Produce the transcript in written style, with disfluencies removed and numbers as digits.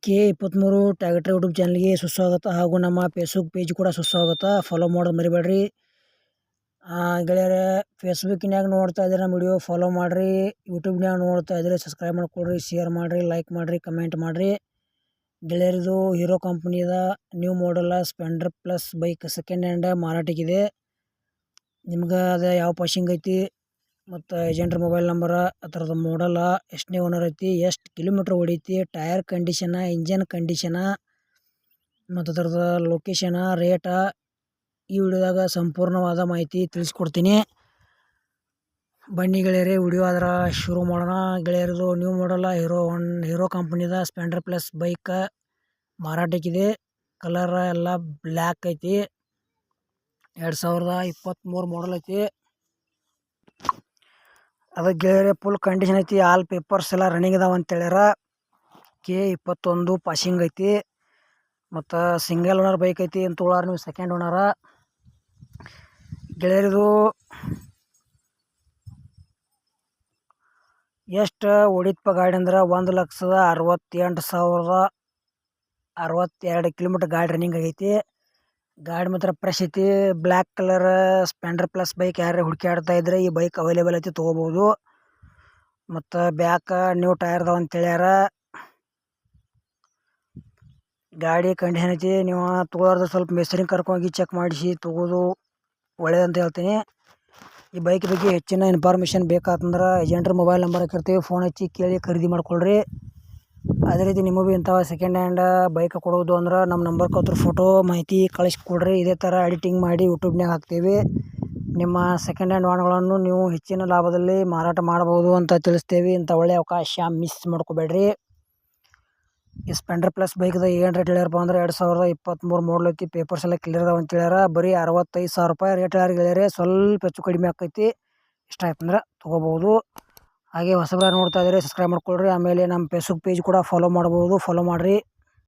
K23 tractor YouTube ಚಾನಲ್ಗೆ ಸುಸ್ವಾಗತ ಹಾಗೂ ನಮ್ಮ ಫೇಸ್ಬುಕ್ ಪೇಜ್ ಕೂಡ ಸುಸ್ವಾಗತ. ಫಾಲೋ ಮಾಡೋದು ಮರಿಬೇಡ್ರಿ ಗೆಳೆಯರೆ. ಫೇಸ್ಬುಕ್ಕಿನಾಗ ನೋಡ್ತಾ ಇದ್ರೆ ನಮ್ಮ ವಿಡಿಯೋ ಫಾಲೋ ಮಾಡಿರಿ, ಯೂಟ್ಯೂಬ್ನಾಗ ನೋಡ್ತಾ ಇದ್ರೆ ಸಬ್ಸ್ಕ್ರೈಬ್ ಮಾಡ್ಕೊಳ್ರಿ, ಶೇರ್ ಮಾಡಿರಿ, ಲೈಕ್ ಮಾಡಿರಿ, ಕಮೆಂಟ್ ಮಾಡಿರಿ. ಗೆಳೆಯರಿದು ಹೀರೋ ಕಂಪ್ನಿದ new model Splendor plus bike second hand ಮಾರಾಟಕ್ಕಿದೆ. ನಿಮ್ಗೆ ಅದು ಯಾವ ಪಾಸಿಂಗ್ ಐತಿ ಮತ್ತು ಏಜೆಂಟ್ರ ಮೊಬೈಲ್ ನಂಬರ, ಅದರದ್ದು ಮಾಡಲ್ಲ, ಎಷ್ಟನೇ ಓನರ್ ಐತಿ, ಎಷ್ಟು ಕಿಲೋಮೀಟ್ರ್ ಹೊಡೀತಿ, ಟೈರ್ ಕಂಡೀಷನ, ಇಂಜನ್ ಕಂಡೀಷನ ಮತ್ತು ಅದರದ್ದು ಲೊಕೇಶನ, ರೇಟ ಈ ವಿಡಿಯೋದಾಗ ಸಂಪೂರ್ಣವಾದ ಮಾಹಿತಿ ತಿಳಿಸ್ಕೊಡ್ತೀನಿ. ಬನ್ನಿ ಗೆಳೆಯರೇ, ವಿಡಿಯೋ ಅದರ ಶುರು ಮಾಡೋಣ. ಗೆಳೆಯರದು ನ್ಯೂ ಮಾಡಲ್ಲ ಹೀರೋ ಕಂಪ್ನಿದ ಸ್ಪೆಂಡರ್ ಪ್ಲಸ್ ಬೈಕ್ ಮಾರಾಟಕ್ಕಿದೆ. ಕಲರ್ ಎಲ್ಲ ಬ್ಲ್ಯಾಕ್ ಐತಿ. 2023 ಮಾಡಲ್ ಐತಿ. ಅದಕ್ಕೆ ಗೆಳೆಯರೆ ಫುಲ್ ಕಂಡೀಷನ್ ಐತಿ. ಆಲ್ ಪೇಪರ್ಸ್ ಎಲ್ಲ ರನ್ನಿಂಗ್ ಅದಾವ ಅಂತ ಹೇಳ್ಯಾರ. K21 ಪಾಸಿಂಗ್ ಐತಿ ಮತ್ತು ಸಿಂಗಲ್ ಓನರ್ ಬೈಕ್ ಐತಿ ಅಂತ ತೊಗೊಳಾರ ನೀವು ಸೆಕೆಂಡ್ ಓನರ. ಗೆಳೆಯರಿದು ಎಷ್ಟು ಹೊಡಿತಪ್ಪ ಗಾಡಿ ಅಂದ್ರೆ 1,68,062 ಕಿಲೋಮೀಟ್ರ್ ಗಾಡಿ ರನ್ನಿಂಗ್ ಆಗೈತಿ. ಗಾಡಿ ಮಾತ್ರ ಫ್ರೆಶ್ ಐತಿ. Black colour Splendor plus bike ಯಾರು ಹುಡುಕಾಡ್ತಾ ಇದ್ರೆ ಈ ಬೈಕ್ ಅವೈಲೇಬಲ್ ಐತಿ, ತೊಗೋಬೋದು. ಮತ್ತು ಬ್ಯಾಕ್ ನ್ಯೂ ಟೈರ್ ಅದಾವ ಅಂತ ಹೇಳ್ಯಾರ. ಗಾಡಿ ಕಂಡೀಷನ್ ಐತಿ. ನೀವು ತೊಗೊಳಾರ್ದು ಸ್ವಲ್ಪ ಮೆಸರಿಂಗ್ ಕರ್ಕೊಂಡೋಗಿ ಚೆಕ್ ಮಾಡಿಸಿ ತೊಗೋದು ಒಳ್ಳೇದಂತ ಹೇಳ್ತೀನಿ. ಈ ಬೈಕ್ ಬಗ್ಗೆ ಹೆಚ್ಚಿನ ಇನ್ಫಾರ್ಮೇಷನ್ ಬೇಕಾತಂದ್ರೆ ಏಜೆಂಟ್ರ ಮೊಬೈಲ್ ನಂಬರ್ ಹಾಕಿರ್ತೀವಿ, ಫೋನ್ ಹಚ್ಚಿ ಕೇಳಿ ಖರೀದಿ ಮಾಡ್ಕೊಳ್ರಿ. ಅದೇ ರೀತಿ ನಿಮಗೂ ಇಂಥ ಸೆಕೆಂಡ್ ಹ್ಯಾಂಡ್ ಬೈಕ್ ಕೊಡೋದು ಅಂದ್ರೆ ನಮ್ಮ ನಂಬರ್ ಕೊಟ್ಟರು ಫೋಟೋ ಮಾಹಿತಿ ಕಳಿಸ್ಕೊಡ್ರಿ. ಇದೇ ಥರ ಎಡಿಟಿಂಗ್ ಮಾಡಿ ಯೂಟ್ಯೂಬ್ನಾಗ ಹಾಕ್ತೀವಿ. ನಿಮ್ಮ ಸೆಕೆಂಡ್ ಹ್ಯಾಂಡ್ ವಾಹನಗಳನ್ನು ನೀವು ಹೆಚ್ಚಿನ ಲಾಭದಲ್ಲಿ ಮಾರಾಟ ಮಾಡ್ಬೋದು ಅಂತ ತಿಳಿಸ್ತೇವೆ. ಇಂಥ ಒಳ್ಳೆಯ ಅವಕಾಶ ಮಿಸ್ ಮಾಡ್ಕೋಬೇಡ್ರಿ. ಈ ಸ್ಪೆಂಡರ್ ಪ್ಲಸ್ ಬೈಕ್ದ ಏನು ರೇಟ್ ಹೇಳ್ಯಾರಪ್ಪ ಅಂದ್ರೆ 2023 ಮಾಡಲ್ ಐತಿ. ಪೇಪರ್ಸ್ ಎಲ್ಲ ಕ್ಲಿಯರ್ ಅದಾವ ಅಂತ ಹೇಳ್ಯಾರ. ಬರೀ 65,000 ರೂಪಾಯಿ ರೇಟ್ ಹೇಳ್ಯಾರ. ಸ್ವಲ್ಪ ಹೆಚ್ಚು ಕಡಿಮೆ ಆಕೈತಿ. ಇಷ್ಟ ಆಯ್ತಂದ್ರೆ ತೊಗೋಬೋದು. ಹಾಗೆ ಹೊಸಬ್ರು ನೋಡ್ತಾ ಇದ್ದಾರೆ ಸಬ್ಸ್ಕ್ರೈಬ್ ಮಾಡ್ಕೊಳ್ರಿ. ಆಮೇಲೆ ನಮ್ಮ ಫೇಸ್ಬುಕ್ ಪೇಜ್ ಕೂಡ ಫಾಲೋ ಮಾಡ್ಬೋದು, ಫಾಲೋ ಮಾಡಿರಿ.